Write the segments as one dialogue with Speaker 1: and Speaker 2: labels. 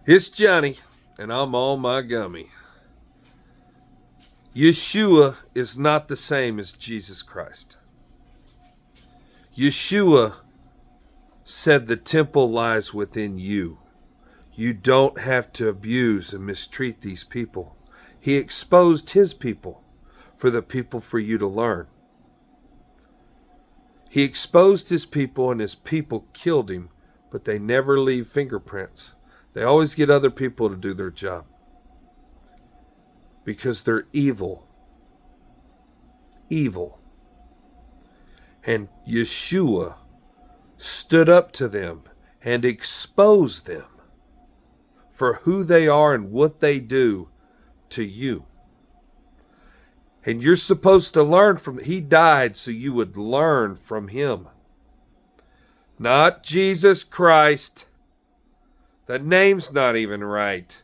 Speaker 1: It's Johnny, and I'm on my gummy. Yeshua is not the same as Jesus Christ. Yeshua said the temple lies within you. You don't have to abuse and mistreat these people. He exposed his people for you to learn. He exposed his people and his people killed him, but they never leave fingerprints. They always get other people to do their job because they're evil. Evil. And Yeshua stood up to them and exposed them for who they are and what they do to you. And you're supposed to learn from, he died so you would learn from him. Not Jesus Christ. The name's not even right.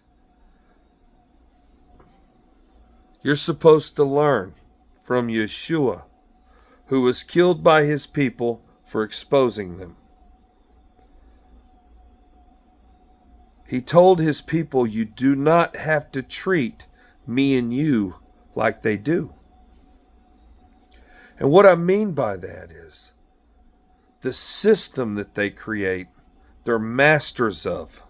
Speaker 1: You're supposed to learn from Yeshua, who was killed by his people for exposing them. He told his people, you do not have to treat me and you like they do. And what I mean by that is the system that they create, they're masters of.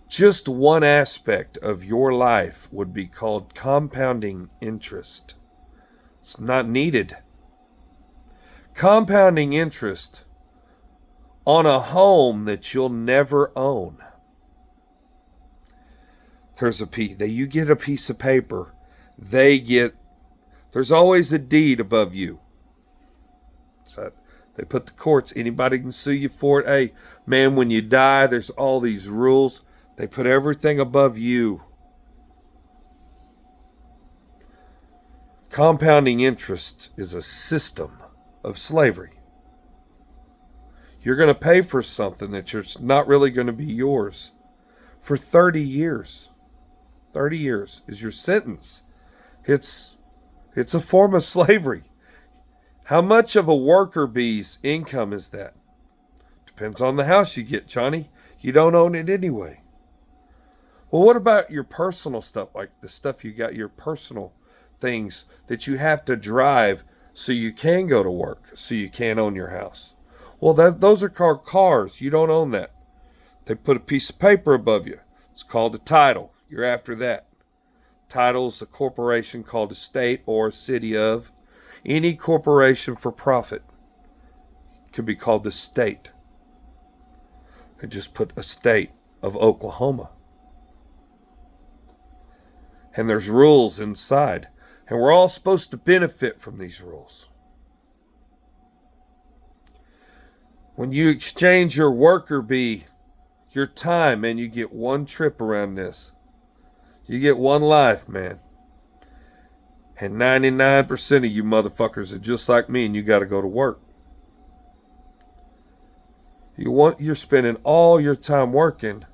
Speaker 1: Just one aspect of your life would be called compounding interest. It's not needed. Compounding interest on a home that you'll never own. You get a piece of paper. There's always a deed above you. So they put the courts, anybody can sue you for it. Hey, man, when you die, there's all these rules. They put everything above you. Compounding interest is a system of slavery. You're going to pay for something that's not really going to be yours for 30 years. 30 years is your sentence. It's a form of slavery. How much of a worker bee's income is that? Depends on the house you get, Johnny. You don't own it anyway. Well, what about your personal stuff, like the stuff you got, your personal things that you have to drive so you can go to work, so you can own your house? Well, those are called cars. You don't own that. They put a piece of paper above you. It's called a title. You're after that. Title is a corporation called a state or a city of. Any corporation for profit could be called the state. They just put a state of Oklahoma. And there's rules inside. And we're all supposed to benefit from these rules. When you exchange your worker bee, your time, man, you get one trip around this. You get one life, man. And 99% of you motherfuckers are just like me and you got to go to work. You're spending all your time working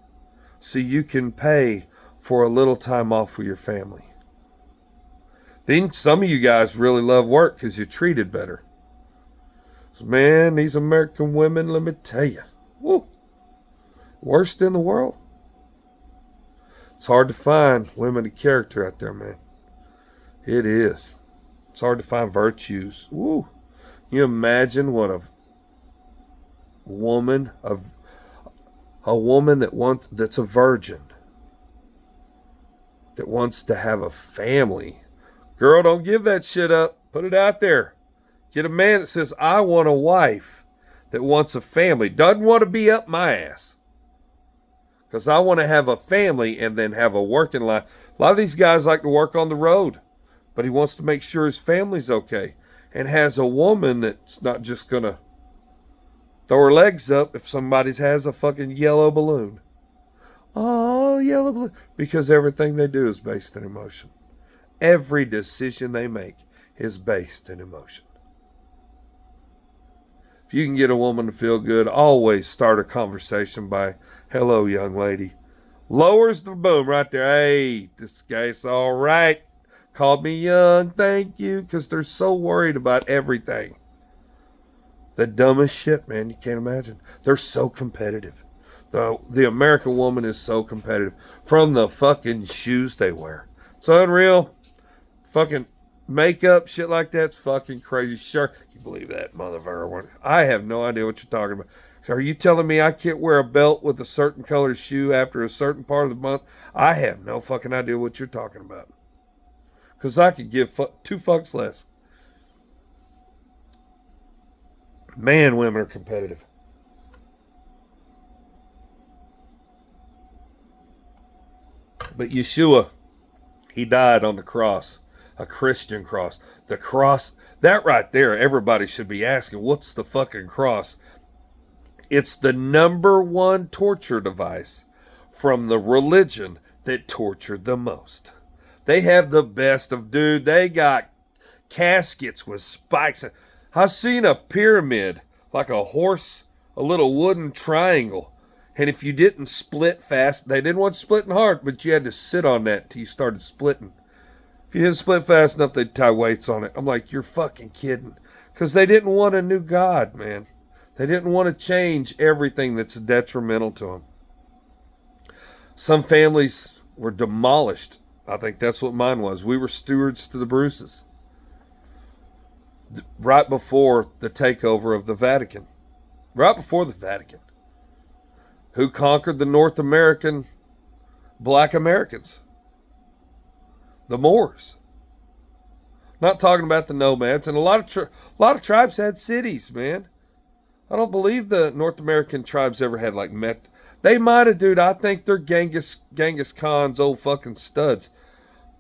Speaker 1: so you can pay for a little time off with your family. Then some of you guys really love work because you're treated better. So, man, these American women, let me tell you, woo, worst in the world. It's hard to find women of character out there, man. It is. It's hard to find virtues. Woo. You imagine what a woman that's a virgin, that wants to have a family. Girl, don't give that shit up. Put it out there. Get a man that says, I want a wife that wants a family. Doesn't want to be up my ass. Because I want to have a family and then have a working life. A lot of these guys like to work on the road. But he wants to make sure his family's okay. And has a woman that's not just going to throw her legs up if somebody has a fucking yellow balloon. Oh, yellow balloon. Because everything they do is based in emotion. Every decision they make is based in emotion. If you can get a woman to feel good, always start a conversation by, hello, young lady. Lowers the boom right there. Hey, this guy's all right. Called me young, thank you. Because they're so worried about everything. The dumbest shit, man, you can't imagine. They're so competitive. The American woman is so competitive from the fucking shoes they wear. It's unreal. Fucking makeup, shit like that's fucking crazy. Sure, you believe that, motherfucker? I have no idea what you're talking about. So are you telling me I can't wear a belt with a certain color shoe after a certain part of the month? I have no fucking idea what you're talking about. Because I could give two fucks less. Man, women are competitive. But Yeshua, he died on the cross, a Christian cross. The cross, that right there, everybody should be asking, what's the fucking cross? It's the number one torture device from the religion that tortured the most. They have the best of, dude, they got caskets with spikes. I seen a pyramid, like a horse, a little wooden triangle. And if you didn't split fast, they didn't want you splitting hard, but you had to sit on that till you started splitting. If you didn't split fast enough, they'd tie weights on it. I'm like, you're fucking kidding. Because they didn't want a new God, man. They didn't want to change everything that's detrimental to them. Some families were demolished. I think that's what mine was. We were stewards to the Bruces. Right before the takeover of the Vatican. Right before the Vatican. Who conquered the North American black Americans? The Moors. Not talking about the nomads. And a lot of tribes had cities, man. I don't believe the North American tribes ever had like They might have, dude. I think they're Genghis Khan's old fucking studs.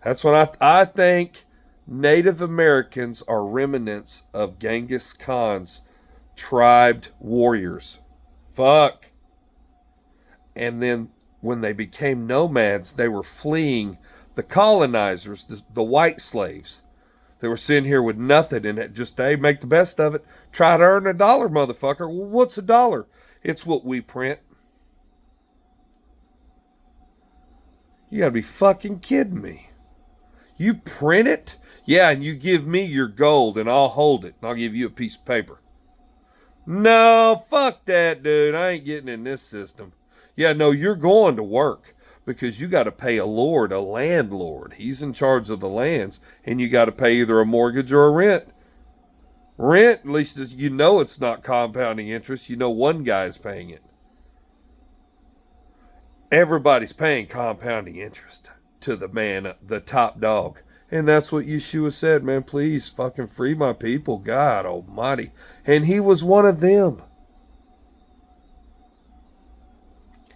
Speaker 1: That's what I think Native Americans are remnants of Genghis Khan's tribed warriors. Fuck. And then when they became nomads, they were fleeing the colonizers, the white slaves. They were sitting here with nothing and it just, hey, make the best of it. Try to earn $1, motherfucker. Well, what's $1? It's what we print. You gotta be fucking kidding me. You print it? Yeah, and you give me your gold and I'll hold it and I'll give you a piece of paper. No, fuck that, dude. I ain't getting in this system. Yeah, no, you're going to work because you got to pay a landlord. He's in charge of the lands, and you got to pay either a mortgage or a rent. Rent, at least you know it's not compounding interest. You know one guy's paying it. Everybody's paying compounding interest to the man, the top dog. And that's what Yeshua said, man, please fucking free my people, God almighty. And he was one of them.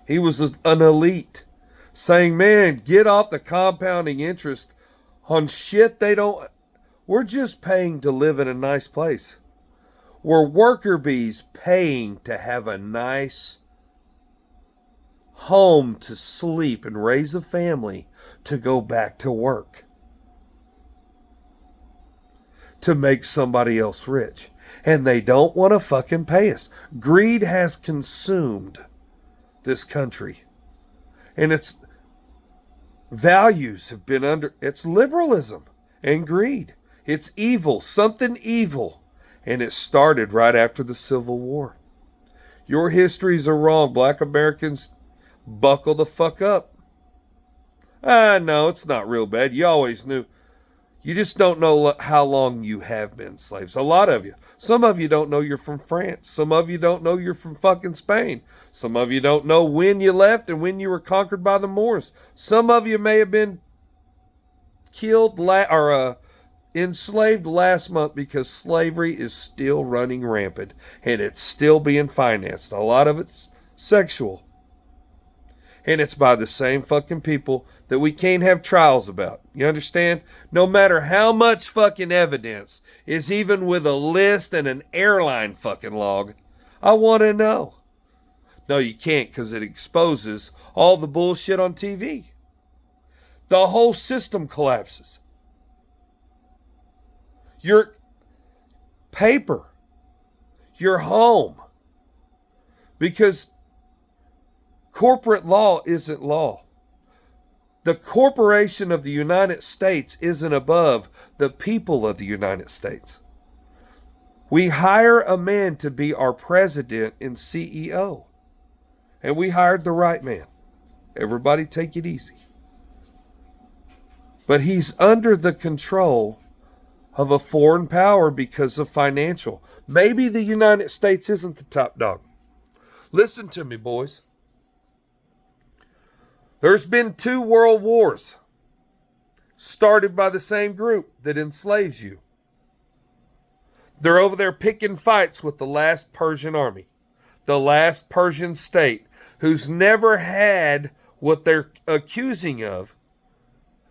Speaker 1: He was an elite saying, man, get off the compounding interest on shit they don't. We're just paying to live in a nice place. We're worker bees paying to have a nice home to sleep and raise a family to go back to work. To make somebody else rich. And they don't want to fucking pay us. Greed has consumed this country. And its values have been it's liberalism and greed. It's evil, something evil. And it started right after the Civil War. Your histories are wrong. Black Americans, buckle the fuck up. No, it's not real bad. You always knew. You just don't know how long you have been slaves. A lot of you. Some of you don't know you're from France. Some of you don't know you're from fucking Spain. Some of you don't know when you left and when you were conquered by the Moors. Some of you may have been killed enslaved last month because slavery is still running rampant and it's still being financed. A lot of it's sexual. And it's by the same fucking people that we can't have trials about. You understand? No matter how much fucking evidence is even with a list and an airline fucking log, I want to know. No, you can't because it exposes all the bullshit on TV. The whole system collapses. Your paper, your home, because corporate law isn't law. The corporation of the United States isn't above the people of the United States. We hire a man to be our president and CEO. And we hired the right man. Everybody take it easy. But he's under the control of a foreign power because of financial. Maybe the United States isn't the top dog. Listen to me, boys. There's been 2 world wars started by the same group that enslaves you. They're over there picking fights with the last Persian army, the last Persian state, who's never had what they're accusing of,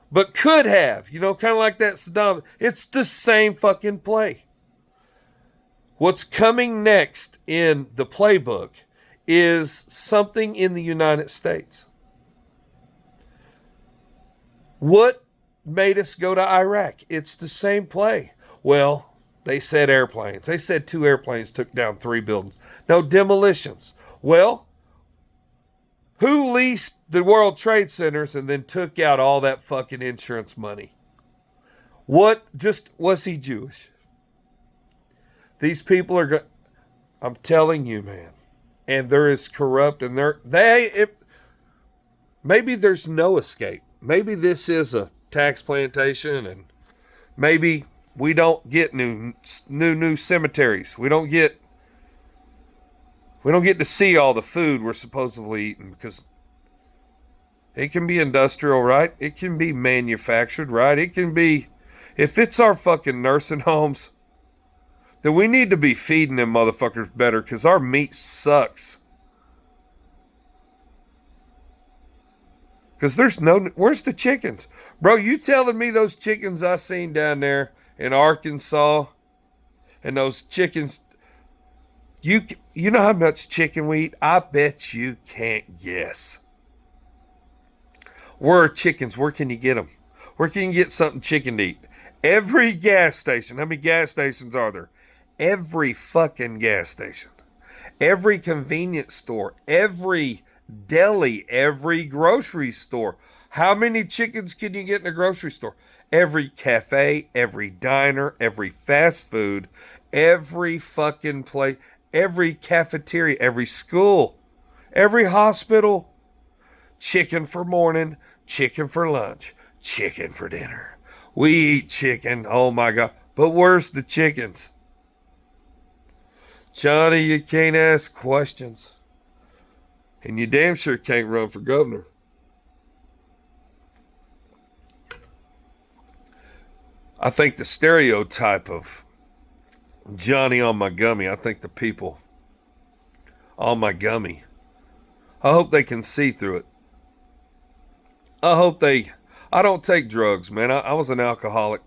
Speaker 1: but could have, kind of like that Saddam. It's the same fucking play. What's coming next in the playbook is something in the United States. What made us go to Iraq? It's the same play. Well, they said airplanes. They said 2 airplanes took down 3 buildings. No, demolitions. Well, who leased the World Trade Centers and then took out all that fucking insurance money? Was he Jewish? These people are I'm telling you, man. And they're as corrupt, and maybe there's no escape. Maybe this is a tax plantation, and maybe we don't get new cemeteries. We don't get to see all the food we're supposedly eating, because it can be industrial, right? It can be manufactured, right? It can be, if it's our fucking nursing homes, then we need to be feeding them motherfuckers better, because our meat sucks. Because where's the chickens? Bro, you telling me those chickens I seen down there in Arkansas, and those chickens, you know how much chicken we eat? I bet you can't guess. Where are chickens? Where can you get them? Where can you get something chicken to eat? Every gas station. How many gas stations are there? Every fucking gas station. Every convenience store. Every deli. Every grocery store. How many chickens can you get in a grocery store? Every cafe, every diner, every fast food, every fucking place, every cafeteria, every school, every hospital. Chicken for morning, chicken for lunch, chicken for dinner. We eat chicken, oh my God. But where's the chickens? Johnny, you can't ask questions. And you damn sure can't run for governor. I think the stereotype of Johnny on my gummy, I think the people on my gummy, I hope they can see through it. I don't take drugs, man. I was an alcoholic.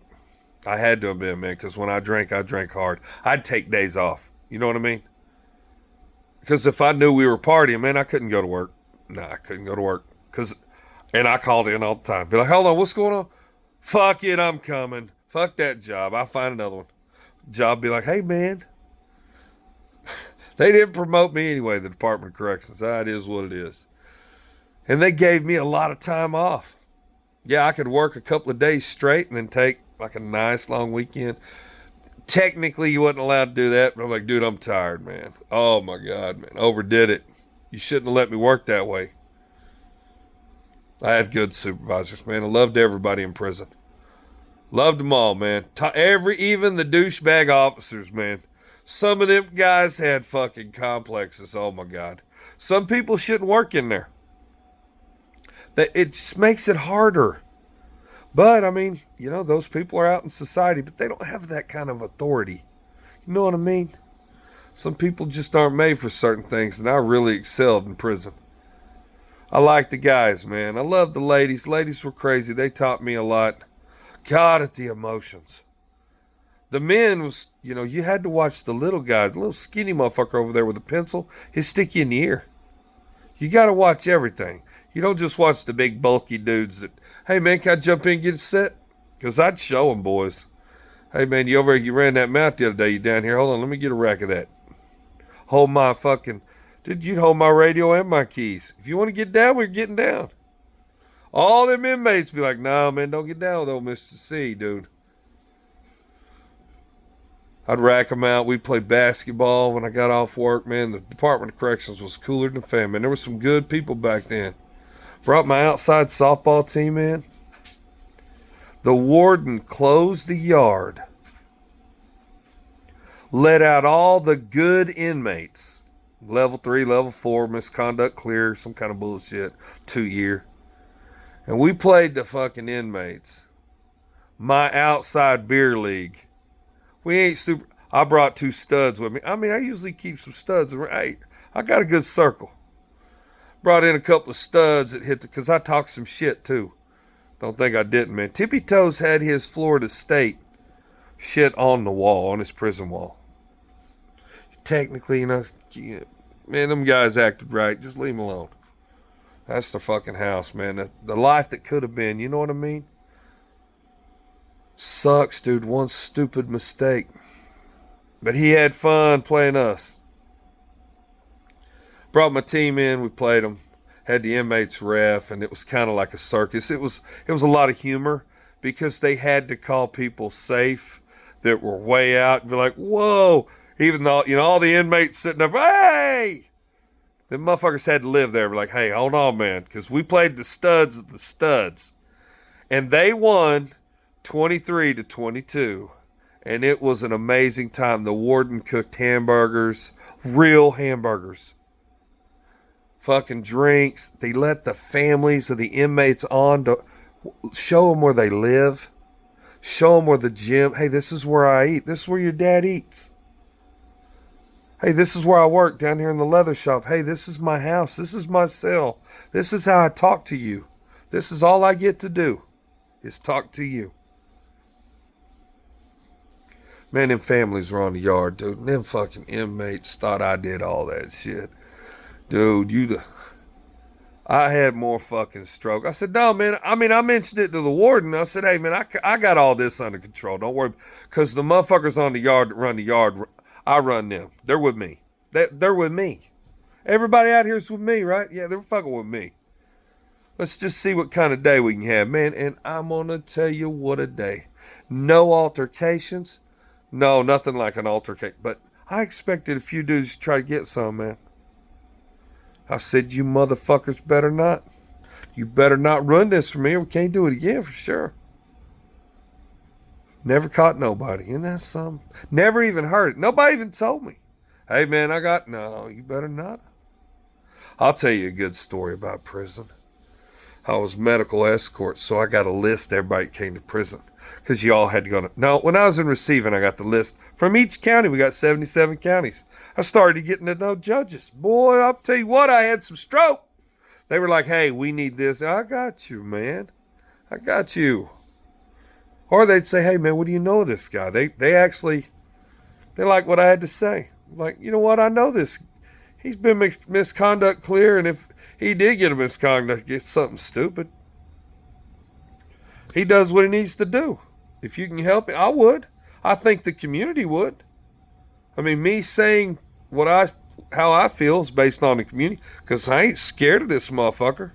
Speaker 1: I had to have been, man, because when I drank hard. I'd take days off. You know what I mean? Because if I knew we were partying, man, I couldn't go to work. No, I couldn't go to work. And I called in all the time. Be like, hold on, what's going on? Fuck it, I'm coming. Fuck that job. I'll find another one. Job be like, hey, man. They didn't promote me anyway, the Department of Corrections. That is what it is. And they gave me a lot of time off. Yeah, I could work a couple of days straight and then take like a nice long weekend. Technically, you wasn't allowed to do that, but I'm like, dude, I'm tired, man. Oh, my God, man. Overdid it. You shouldn't have let me work that way. I had good supervisors, man. I loved everybody in prison. Loved them all, man. Even the douchebag officers, man. Some of them guys had fucking complexes. Oh, my God. Some people shouldn't work in there. It just makes it harder. But, I mean, those people are out in society, but they don't have that kind of authority. You know what I mean? Some people just aren't made for certain things, and I really excelled in prison. I like the guys, man. I love the ladies. Ladies were crazy. They taught me a lot. God, at the emotions. The men was, you had to watch the little guy, the little skinny motherfucker over there with a pencil. He'd stick you in the ear. You got to watch everything. You don't just watch the big bulky dudes that, hey, man, can I jump in and get a set? Because I'd show them, boys. Hey, man, you ran that mount the other day. You down here? Hold on, let me get a rack of that. You'd hold my radio and my keys. If you want to get down, we're getting down. All them inmates be like, no, man, don't get down with old Mr. C, dude. I'd rack them out. We'd play basketball when I got off work, man. The Department of Corrections was cooler than a fan, man. There were some good people back then. Brought my outside softball team in. The warden closed the yard, let out all the good inmates. Level 3, level 4, misconduct clear, some kind of bullshit, 2-year. And we played the fucking inmates. My outside beer league. We ain't super. I brought 2 studs with me. I mean, I usually keep some studs. Hey, I got a good circle. Brought in a couple of studs that hit because I talked some shit too. Don't think I didn't, man. Tippy Toes had his Florida State shit on the wall, on his prison wall. Technically, man, them guys acted right. Just leave them alone. That's the fucking house, man. The life that could have been, you know what I mean? Sucks, dude. One stupid mistake. But he had fun playing us. Brought my team in. We played them. Had the inmates ref, and it was kind of like a circus. It was a lot of humor because they had to call people safe that were way out and be like, whoa. Even though, all the inmates sitting up, hey! The motherfuckers had to live there. Be like, hey, hold on, man. Because we played the studs of the studs. And they won 23-22. And it was an amazing time. The warden cooked hamburgers, real hamburgers. Fucking drinks. They let the families of the inmates on to show them where they live. Show them where the gym. Hey, this is where I eat. This is where your dad eats. Hey, this is where I work down here in the leather shop. Hey, this is my house. This is my cell. This is how I talk to you. This is all I get to do is talk to you. Man, them families were on the yard, dude. And them fucking inmates thought I did all that shit. Dude, I had more fucking stroke. I said, no, man. I mean, I mentioned it to the warden. I said, hey, man, I got all this under control. Don't worry. Because the motherfuckers on the yard that run the yard, I run them. They're with me. They're with me. Everybody out here is with me, right? Yeah, they're fucking with me. Let's just see what kind of day we can have, man. And I'm going to tell you what a day. No altercations. No, nothing like an altercation. But I expected a few dudes to try to get some, man. I said, you motherfuckers better not. You better not run this for me or we can't do it again for sure. Never caught nobody. Isn't that something? Never even heard it. Nobody even told me. Hey, man, no, you better not. I'll tell you a good story about prison. I was medical escort, so I got a list of everybody that came to prison. Because you all had to go to... No, when I was in receiving, I got the list. From each county, we got 77 counties. I started getting to know judges. Boy, I'll tell you what, I had some stroke. They were like, hey, we need this. I got you, man. I got you. Or they'd say, hey, man, what do you know of this guy? They like what I had to say. Like, you know what? I know this. He's been misconduct clear, and if he did get a misconduct, it's something stupid. He does what he needs to do. If you can help him, I would. I think the community would. I mean, me saying how I feel is based on the community, because I ain't scared of this motherfucker.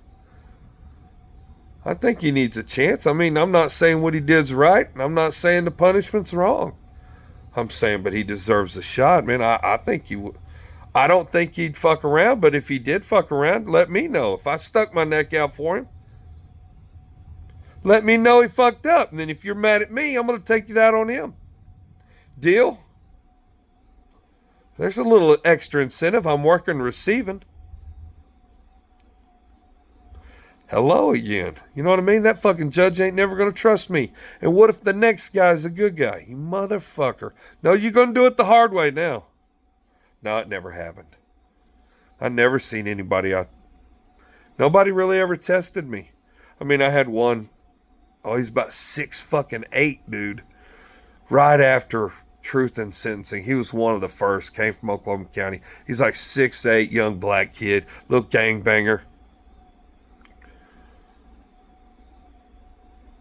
Speaker 1: I think he needs a chance. I mean, I'm not saying what he did's right, and I'm not saying the punishment's wrong. I'm saying, but he deserves a shot, man. I think he would. I don't think he'd fuck around, but if he did fuck around, let me know. If I stuck my neck out for him, let me know he fucked up. And then if you're mad at me, I'm going to take it out on him. Deal? There's a little extra incentive. I'm working receiving. Hello again. You know what I mean? That fucking judge ain't never going to trust me. And what if the next guy's a good guy? You motherfucker. No, you're going to do it the hard way now. No, it never happened. I never seen anybody out. Nobody really ever tested me. I mean, I had one. Oh, he's about 6'8", dude. Right after truth and sentencing. He was one of the first. Came from Oklahoma County. He's like 6'8", young black kid. Little gangbanger.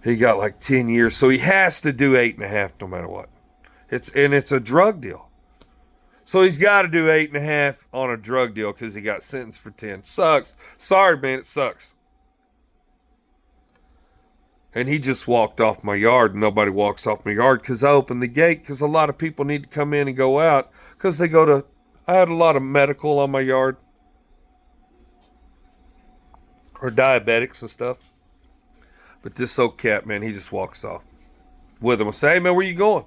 Speaker 1: He got like 10 years. So he has to do 8.5 no matter what. It's a drug deal. So he's got to do 8.5 on a drug deal because he got sentenced for 10. Sucks. Sorry, man. It sucks. And he just walked off my yard, and nobody walks off my yard because I opened the gate because a lot of people need to come in and go out because they go to, I had a lot of medical on my yard or diabetics and stuff. But this old cat, man, he just walks off with him. I say, hey, man, where you going?